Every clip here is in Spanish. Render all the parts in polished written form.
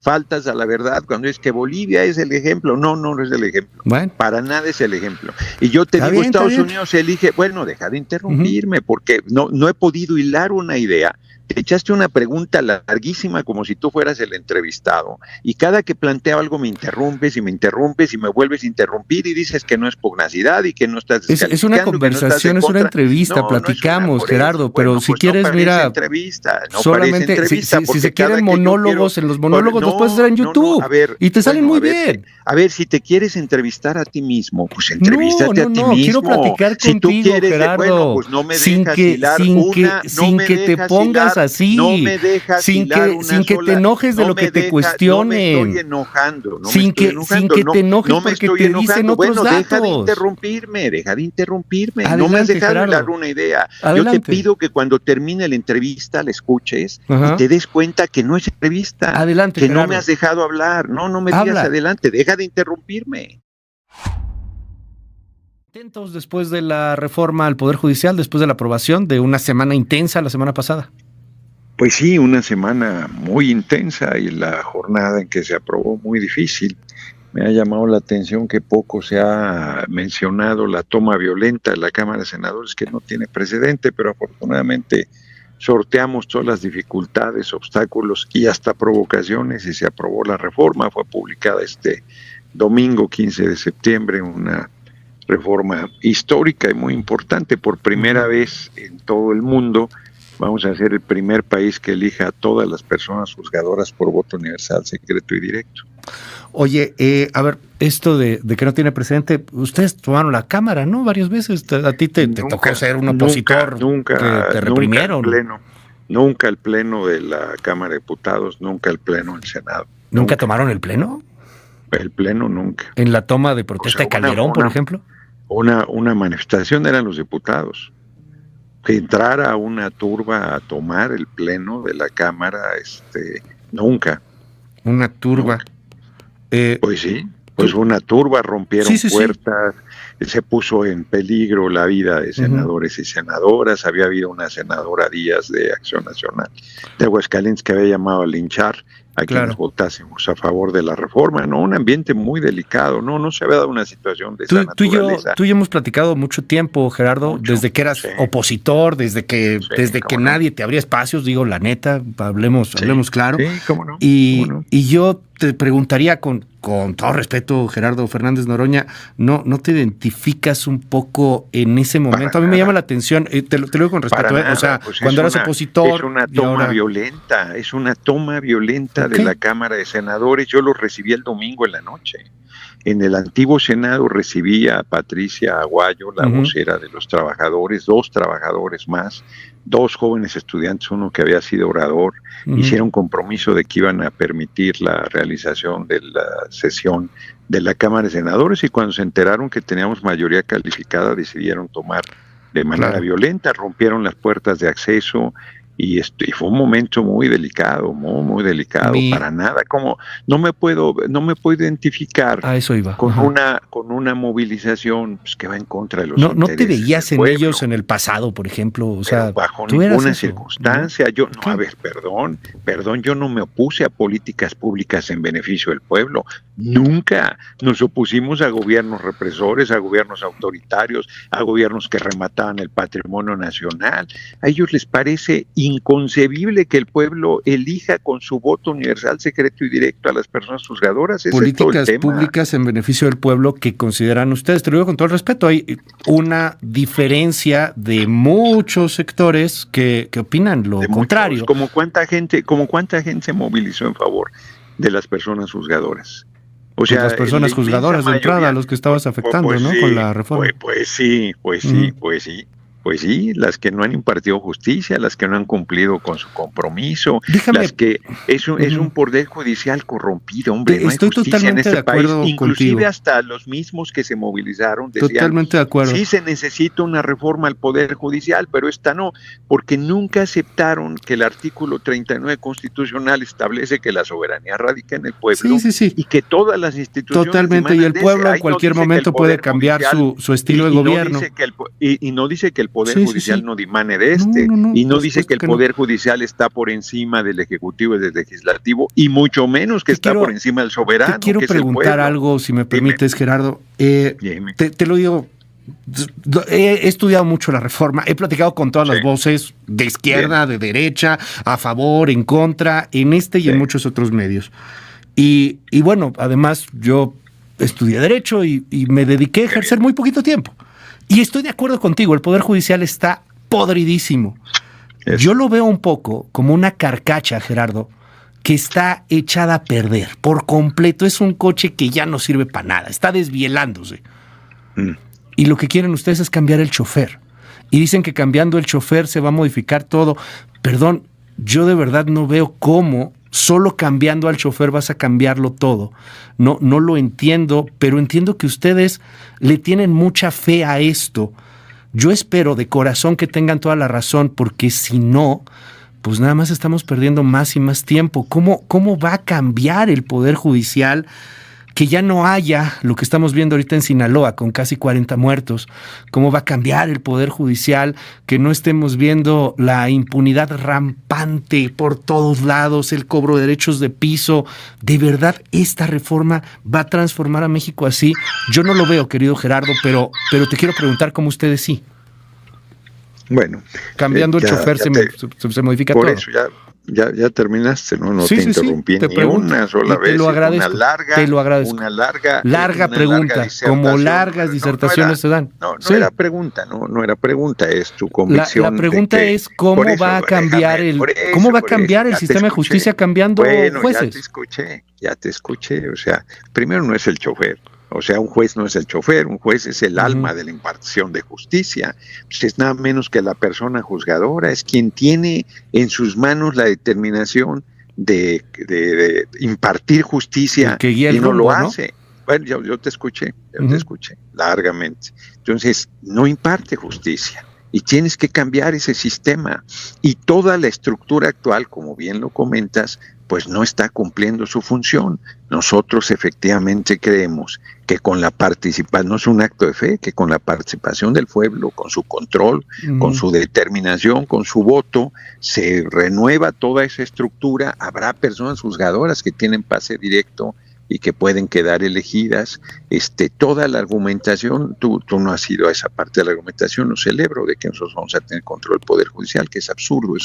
faltas a la verdad cuando es que Bolivia es el ejemplo. No, no es el ejemplo. Bueno. Para nada es el ejemplo. Y yo te digo, Estados Unidos elige, bueno, deja de interrumpirme, porque no he podido hilar una idea. Te echaste una pregunta larguísima como si tú fueras el entrevistado, y cada que planteo algo me interrumpes y me vuelves a interrumpir y dices que no es pugnacidad y que no estás descalificando. Es una conversación, es una entrevista, platicamos, Gerardo, pero si quieres, no mira, entrevista, solamente si se quieren monólogos, en los monólogos los puedes hacer en YouTube, y te salen muy bien. A ver, si te quieres entrevistar a ti mismo, pues entrevístate a ti mismo. Quiero platicar contigo, Gerardo, pues no me dejas hilar una, sin que te pongas así, no me dejas sin que te enojes de lo que te cuestionen. No me estoy enojando. Sin que te enojes porque te dicen otros datos. Deja de interrumpirme. Adelante, no me has dejado Gerardo. hablar una idea. Adelante. Yo te pido que cuando termine la entrevista la escuches y te des cuenta que no es entrevista. Adelante, que Gerardo. no me has dejado hablar. No me digas adelante. Deja de interrumpirme. Intentos después de la reforma al Poder Judicial, después de la aprobación de una semana intensa la semana pasada. Pues sí, una semana muy intensa y la jornada en que se aprobó muy difícil. Me ha llamado la atención que poco se ha mencionado la toma violenta de la Cámara de Senadores, que no tiene precedente, pero afortunadamente sorteamos todas las dificultades, obstáculos y hasta provocaciones y se aprobó la reforma. Fue publicada este domingo 15 de septiembre una reforma histórica y muy importante. Por primera vez en todo el mundo vamos a ser el primer país que elija a todas las personas juzgadoras por voto universal, secreto y directo. Oye, a ver, esto de que no tiene precedente, ustedes tomaron la Cámara, ¿no? Varias veces. A ti te tocó ser un opositor nunca, que te reprimieron. Nunca el pleno de la Cámara de Diputados, nunca el pleno del Senado. ¿Nunca tomaron el pleno? El pleno nunca. ¿En la toma de protesta de Calderón, por ejemplo? Una manifestación eran los diputados. Que entrara una turba a tomar el pleno de la Cámara, nunca. Una turba. Pues sí, pues una turba, rompieron puertas, se puso en peligro la vida de senadores y senadoras. Había habido una senadora Díaz de Acción Nacional de Aguascalientes que había llamado a linchar a quienes votásemos a favor de la reforma, ¿no? Un ambiente muy delicado, no se había dado una situación de esa naturaleza. Tú y yo hemos platicado mucho tiempo, Gerardo, desde que eras opositor, desde que nadie te abría espacios, digo la neta, hablemos claro. Sí, cómo no. Y yo te preguntaría con todo respeto, Gerardo Fernández Noroña, ¿no te identificas un poco en ese momento? A mí me llama la atención, te lo digo con respeto, o sea, pues cuando eras opositor... Es una toma violenta de la Cámara de Senadores. Yo lo recibí el domingo en la noche. En el antiguo Senado recibí a Patricia Aguayo, la vocera de los trabajadores, 2 trabajadores más, 2 jóvenes estudiantes, uno que había sido orador, hicieron compromiso de que iban a permitir la realización de la sesión de la Cámara de Senadores, y cuando se enteraron que teníamos mayoría calificada decidieron tomar de manera violenta, rompieron las puertas de acceso. Y fue un momento muy delicado, muy delicado. Para nada, como no me puedo identificar a eso iba. con una movilización pues, que va en contra de los intereses. ¿No te veías en ellos en el pasado, por ejemplo? O sea, bajo ninguna circunstancia. ¿No? A ver, perdón, yo no me opuse a políticas públicas en beneficio del pueblo. Nunca nos opusimos a gobiernos represores, a gobiernos autoritarios, a gobiernos que remataban el patrimonio nacional. A ellos les parece inconcebible que el pueblo elija con su voto universal, secreto y directo a las personas juzgadoras. Políticas públicas en beneficio del pueblo que consideran ustedes, te lo digo con todo el respeto, hay una diferencia de muchos sectores que opinan lo contrario. Como cuánta gente se movilizó en favor de las personas juzgadoras. O sea, las personas juzgadoras de entrada, los que estabas afectando, ¿no? Sí, con la reforma. Pues sí, las que no han impartido justicia, las que no han cumplido con su compromiso, las que es un poder judicial corrompido, hombre, no hay justicia en este país, inclusive contigo. Hasta los mismos que se movilizaron decían, totalmente de acuerdo. Sí se necesita una reforma al poder judicial, pero esta no, porque nunca aceptaron que el artículo 39 constitucional establece que la soberanía radica en el pueblo y que todas las instituciones totalmente, y el pueblo en cualquier momento puede cambiar su estilo de gobierno. Y no dice que el Poder Judicial no dimane de y no dice que el Poder Judicial está por encima del Ejecutivo y del Legislativo, y mucho menos que está por encima del soberano. Te quiero preguntar algo, si me permites, Gerardo. Te lo digo, he estudiado mucho la reforma, he platicado con todas las voces, de izquierda, de derecha, a favor, en contra, en y en muchos otros medios. Y bueno, además yo estudié Derecho y me dediqué a ejercer muy poquito tiempo. Y estoy de acuerdo contigo, el Poder Judicial está podridísimo. Yo lo veo un poco como una carcacha, Gerardo, que está echada a perder por completo. Es un coche que ya no sirve para nada, está desvielándose. Y lo que quieren ustedes es cambiar el chofer. Y dicen que cambiando el chofer se va a modificar todo. Perdón, yo de verdad no veo cómo solo cambiando al chofer vas a cambiarlo todo. No lo entiendo, pero entiendo que ustedes le tienen mucha fe a esto. Yo espero de corazón que tengan toda la razón, porque si no, pues nada más estamos perdiendo más y más tiempo. ¿Cómo va a cambiar el Poder Judicial? Que ya no haya lo que estamos viendo ahorita en Sinaloa con casi 40 muertos. ¿Cómo va a cambiar el Poder Judicial? Que no estemos viendo la impunidad rampante por todos lados, el cobro de derechos de piso. ¿De verdad esta reforma va a transformar a México así? Yo no lo veo, querido Gerardo, pero te quiero preguntar cómo ustedes sí. Bueno. Cambiando el chofer se modifica por todo. Eso ya terminaste, ¿no? No te interrumpí ni una sola vez. Te lo agradezco. Te lo agradezco. Una larga pregunta, como largas disertaciones se dan. No era pregunta, no era pregunta, es tu convicción. La pregunta es cómo va a cambiar el sistema de justicia cambiando jueces. Ya te escuché. O sea, primero no es el chofer. O sea, un juez no es el chofer, un juez es el alma de la impartición de justicia. Pues es nada menos que la persona juzgadora, es quien tiene en sus manos la determinación de impartir justicia y no lo hace. Bueno, yo te escuché, largamente. Entonces, no imparte justicia. Y tienes que cambiar ese sistema. Y toda la estructura actual, como bien lo comentas, pues no está cumpliendo su función. Nosotros efectivamente creemos que con la participación, no es un acto de fe, que con la participación del pueblo, con su control, con su determinación, con su voto, se renueva toda esa estructura. Habrá personas juzgadoras que tienen pase directo y que pueden quedar elegidas. Toda la argumentación, tú no has ido a esa parte de la argumentación, lo celebro, de que nosotros vamos a tener control del Poder Judicial, que es absurdo,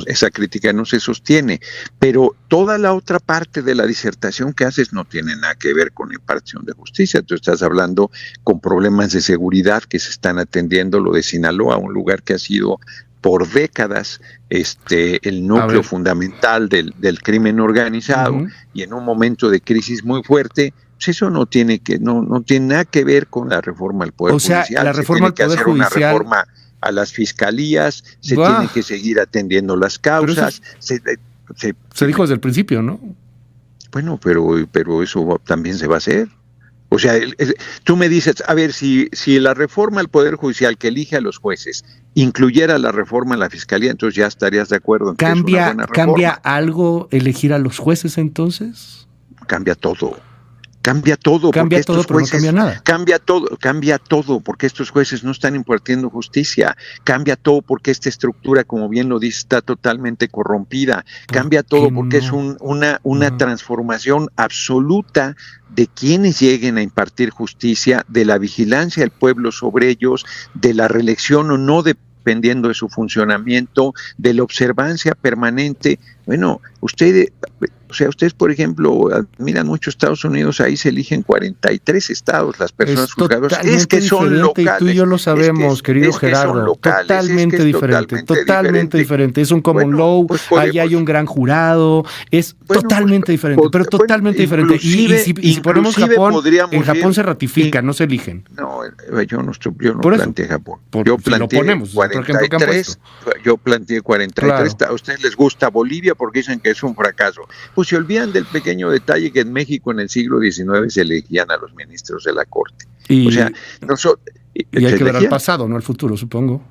esa crítica no se sostiene, pero toda la otra parte de la disertación que haces no tiene nada que ver con la impartición de justicia. Tú estás hablando con problemas de seguridad que se están atendiendo, lo de Sinaloa, un lugar que ha sido por décadas el núcleo fundamental del crimen organizado, y en un momento de crisis muy fuerte, pues eso no tiene nada que ver con la reforma al Poder Judicial. La reforma al Poder Judicial, una reforma a las fiscalías, se tiene que seguir atendiendo las causas. Se dijo desde el principio, ¿no? Bueno, pero eso también se va a hacer. O sea, tú me dices, a ver, si la reforma al Poder Judicial que elige a los jueces incluyera la reforma a la Fiscalía, entonces ya estarías de acuerdo en que es una buena reforma. ¿Cambia algo elegir a los jueces entonces? Cambia todo. Cambia todo, pero no cambia nada. Cambia todo, porque estos jueces no están impartiendo justicia. Cambia todo porque esta estructura, como bien lo dice, está totalmente corrompida. Cambia todo porque es una transformación absoluta de quienes lleguen a impartir justicia, de la vigilancia del pueblo sobre ellos, de la reelección o no dependiendo de su funcionamiento, de la observancia permanente. Bueno, ustedes, por ejemplo, admiran mucho Estados Unidos, ahí se eligen 43 estados las personas juzgadoras. Es que son locales. Y tú y yo lo sabemos, querido Gerardo. Totalmente diferente. Es un common law, ahí hay un gran jurado, es totalmente diferente, pero totalmente diferente. Y si ponemos Japón, en Japón se ratifica, no se eligen. No, yo no planteé Japón. Yo planteé 43. Yo planteé 43. A ustedes les gusta Bolivia porque dicen que es un fracaso. Pues se olvidan del pequeño detalle que en México en el siglo XIX se elegían a los ministros de la Corte. Y hay que ver al pasado, no al futuro, supongo.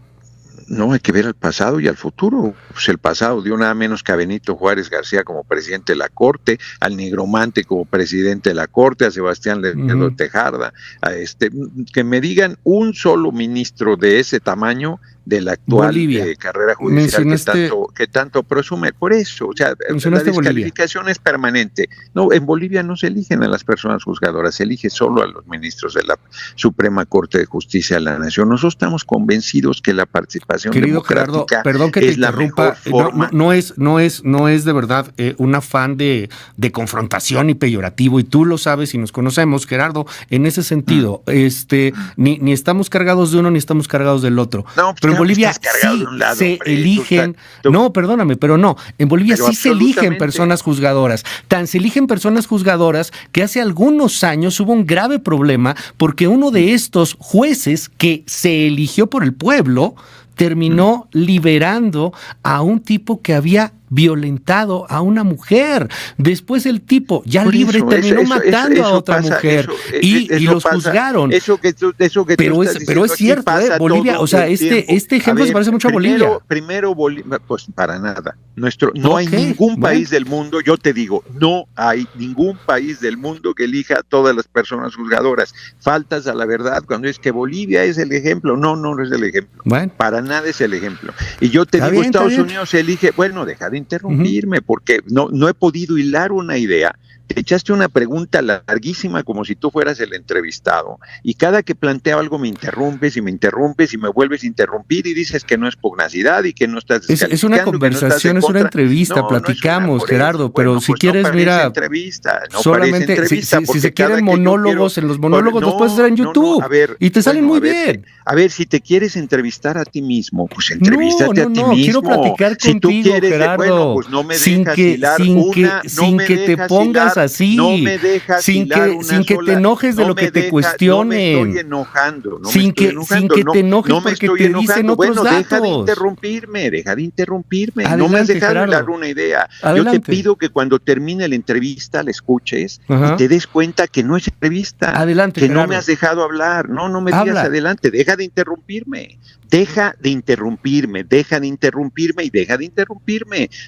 no, hay que ver al pasado y al futuro. Pues el pasado dio nada menos que a Benito Juárez García como presidente de la Corte, al Negromante como presidente de la Corte, a Sebastián Lerdo Tejarda, que me digan un solo ministro de ese tamaño de la actual carrera judicial que tanto presume. Por eso, o sea, la descalificación es permanente. No, en Bolivia no se eligen a las personas juzgadoras, se elige solo a los ministros de la Suprema Corte de Justicia de la Nación. Nosotros estamos convencidos que la participación democrática Gerardo, perdón que te interrumpa, no es de verdad un afán de confrontación y peyorativo, y tú lo sabes y nos conocemos, Gerardo, en ese sentido, ni estamos cargados de uno ni estamos cargados del otro. No, pero en Bolivia sí se eligen, no, perdóname, pero no, en Bolivia sí se eligen personas juzgadoras, tan se eligen personas juzgadoras que hace algunos años hubo un grave problema porque uno de estos jueces que se eligió por el pueblo terminó liberando a un tipo que había violentado a una mujer. Después el tipo, ya por libre, terminó matando a otra mujer y los juzgaron. Pero es cierto, Bolivia, o sea, este ejemplo se parece mucho a Bolivia. Primero Bolivia, pues para nada. No hay ningún país del mundo, yo te digo, no hay ningún país del mundo que elija a todas las personas juzgadoras. Faltas a la verdad cuando es que Bolivia es el ejemplo. No es el ejemplo. Bueno. Para nada es el ejemplo. Y yo te digo, Estados Unidos elige, deja de interrumpirme, porque no he podido hilar una idea. Te echaste una pregunta larguísima como si tú fueras el entrevistado, y cada que planteo algo me interrumpes y me vuelves a interrumpir y dices que no es pugnacidad y que no estás descalificando. Es una conversación, es una entrevista, platicamos, Gerardo, pero si quieres, mira, entrevista, solamente entrevista, si se quieren monólogos, en los monólogos los puedes hacer en YouTube y te salen muy bien. A ver, si te quieres entrevistar a ti mismo, pues entrevístate a ti mismo. Quiero platicar contigo, Gerardo, pues no me dejas hilar una, sin que te pongas así, no me dejas sin que te enojes de lo que te cuestionen, no me estoy enojando, sin que te enojes porque te dicen otros datos. Deja de interrumpirme, no me has dejado hablar una idea. Adelante. Yo te pido que cuando termine la entrevista la escuches y te des cuenta que no es entrevista, adelante, que Gerardo. No me has dejado hablar, no me digas adelante, deja de interrumpirme.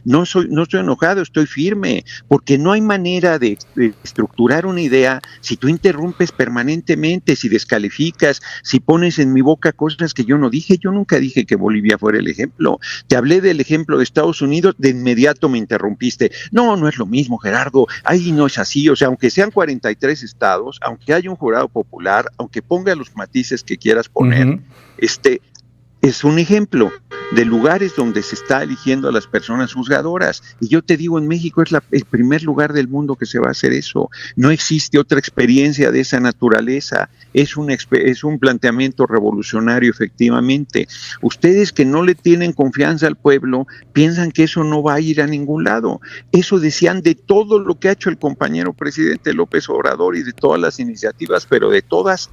No estoy enojado, estoy firme, porque no hay manera de estructurar una idea si tú interrumpes permanentemente, si descalificas, si pones en mi boca cosas que yo no dije. Yo nunca dije que Bolivia fuera el ejemplo. Te hablé del ejemplo de Estados Unidos, de inmediato me interrumpiste. No es lo mismo, Gerardo, ahí no es así. O sea, aunque sean 43 estados, aunque haya un jurado popular, aunque ponga los matices que quieras poner, es un ejemplo de lugares donde se está eligiendo a las personas juzgadoras. Y yo te digo, en México es el primer lugar del mundo que se va a hacer eso. No existe otra experiencia de esa naturaleza. Es un planteamiento revolucionario, efectivamente. Ustedes que no le tienen confianza al pueblo, piensan que eso no va a ir a ningún lado. Eso decían de todo lo que ha hecho el compañero presidente López Obrador y de todas las iniciativas, pero de todas.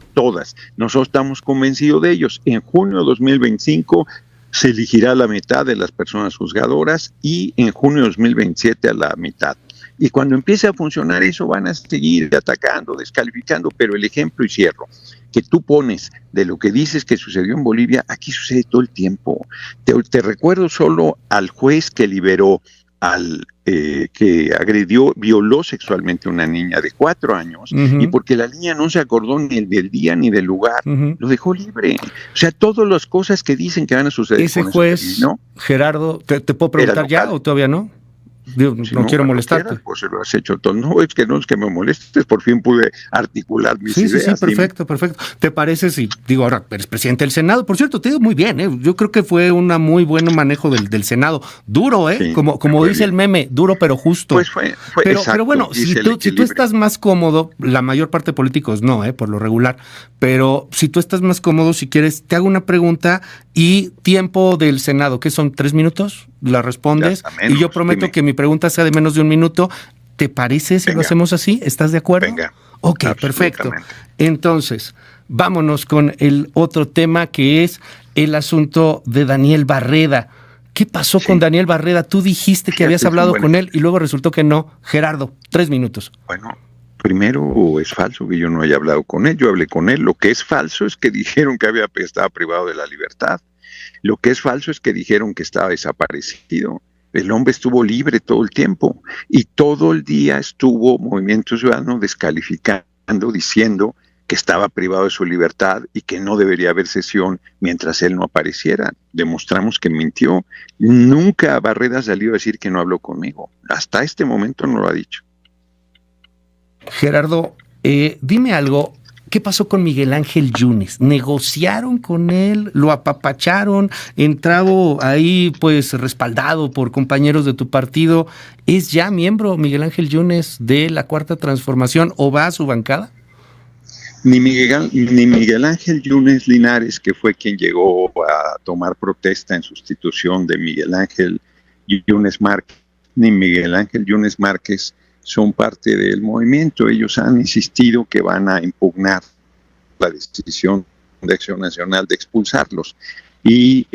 Nosotros estamos convencidos de ellos. En junio de 2025 se elegirá la mitad de las personas juzgadoras y en junio de 2027 a la mitad. Y cuando empiece a funcionar eso van a seguir atacando, descalificando, pero el ejemplo, y cierro, que tú pones de lo que dices que sucedió en Bolivia, aquí sucede todo el tiempo. Te recuerdo solo al juez que liberó al que violó sexualmente a una niña de 4 años, y porque la niña no se acordó ni del día ni del lugar, lo dejó libre. O sea, todas las cosas que dicen que van a suceder. Ese juez, ¿no? Gerardo, ¿te puedo preguntar ya o todavía no? Digo, si no quiero molestarte. Quieras, pues lo has hecho todo. No es que me molestes, por fin pude articular mis ideas. Sí, perfecto. ¿Te parece si, ahora eres presidente del Senado? Por cierto, te digo muy bien, yo creo que fue un muy buen manejo del Senado. Duro, sí, como dice el meme, duro pero justo. Pues fue pero, exacto, pero bueno, si tú estás más cómodo, la mayor parte de políticos no, por lo regular, pero si tú estás más cómodo, si quieres, te hago una pregunta y tiempo del Senado, ¿qué son? 3 minutos, la respondes, y yo prometo que mi pregunta sea de menos de 1 minuto. ¿Te parece si lo hacemos así? ¿Estás de acuerdo? Venga. Ok, perfecto. Entonces, vámonos con el otro tema, que es el asunto de Daniel Barreda. ¿Qué pasó con Daniel Barreda? Tú dijiste que habías hablado con él y luego resultó que no. Gerardo, 3 minutos. Bueno, primero, es falso que yo no haya hablado con él. Yo hablé con él. Lo que es falso es que dijeron que estaba privado de la libertad. Lo que es falso es que dijeron que estaba desaparecido. El hombre estuvo libre todo el tiempo y todo el día estuvo Movimiento Ciudadano descalificando, diciendo que estaba privado de su libertad y que no debería haber sesión mientras él no apareciera. Demostramos que mintió. Nunca Barreda salió a decir que no habló conmigo. Hasta este momento no lo ha dicho. Gerardo, dime algo. ¿Qué pasó con Miguel Ángel Yunes? ¿Negociaron con él? ¿Lo apapacharon? ¿Entraba ahí pues respaldado por compañeros de tu partido? ¿Es ya miembro Miguel Ángel Yunes de la Cuarta Transformación o va a su bancada? Ni Miguel Ángel Yunes Linares, que fue quien llegó a tomar protesta en sustitución de Miguel Ángel Yunes Márquez, ni Miguel Ángel Yunes Márquez son parte del movimiento. Ellos han insistido que van a impugnar la decisión de Acción Nacional de expulsarlos. Y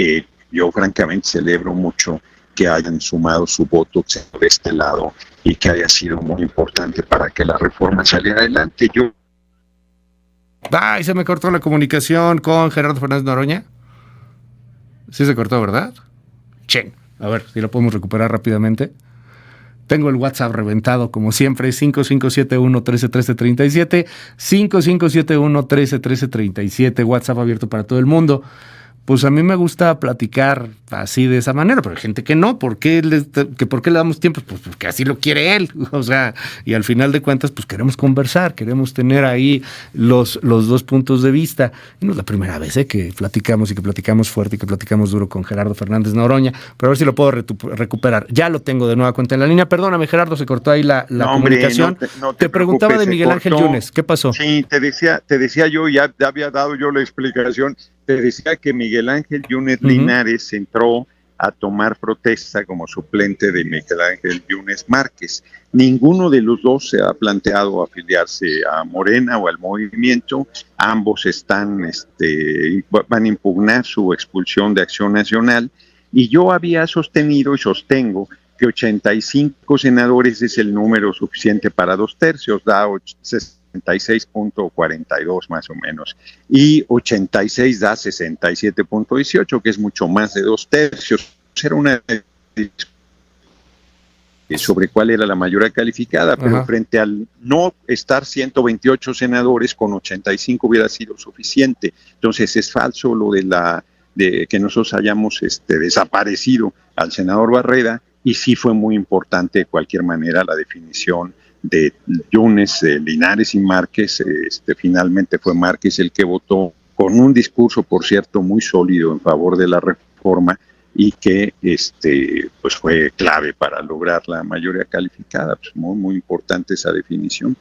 yo francamente celebro mucho que hayan sumado su voto de este lado y que haya sido muy importante para que la reforma saliera adelante. Ay, se me cortó la comunicación con Gerardo Fernández Noroña. Sí se cortó, ¿verdad? Chen. A ver si lo podemos recuperar rápidamente. Tengo el WhatsApp reventado, como siempre, 5571-131337, 5571-131337, WhatsApp abierto para todo el mundo. Pues a mí me gusta platicar así de esa manera, pero hay gente que no. ¿Por qué le damos tiempo? Pues porque así lo quiere él. O sea, y al final de cuentas, pues queremos conversar, queremos tener ahí los dos puntos de vista. Y no es la primera vez que platicamos y que platicamos fuerte y que platicamos duro con Gerardo Fernández Noroña, pero a ver si lo puedo recuperar. Ya lo tengo de nueva cuenta en la línea. Perdóname, Gerardo, se cortó ahí la comunicación. No te preguntaba de Miguel Ángel Yunes. ¿Qué pasó? Sí, te decía yo, ya había dado yo la explicación. Te decía que Miguel Ángel Yunes Linares entró a tomar protesta como suplente de Miguel Ángel Yunes Márquez. Ninguno de los dos se ha planteado afiliarse a Morena o al movimiento. Ambos van a impugnar su expulsión de Acción Nacional. Y yo había sostenido y sostengo que 85 senadores es el número suficiente para 2/3, da 66.42 más o menos, y 86 da 67.18, que es mucho más de 2/3. Era una sobre cuál era la mayoría calificada, pero frente al no estar 128 senadores, con 85 hubiera sido suficiente. Entonces es falso lo de que nosotros hayamos desaparecido al senador Barreda, y sí fue muy importante de cualquier manera la definición de Yunes, Linares y Márquez. Finalmente fue Márquez el que votó, con un discurso, por cierto, muy sólido en favor de la reforma, y que pues fue clave para lograr la mayoría calificada. Pues muy, muy importante esa definición.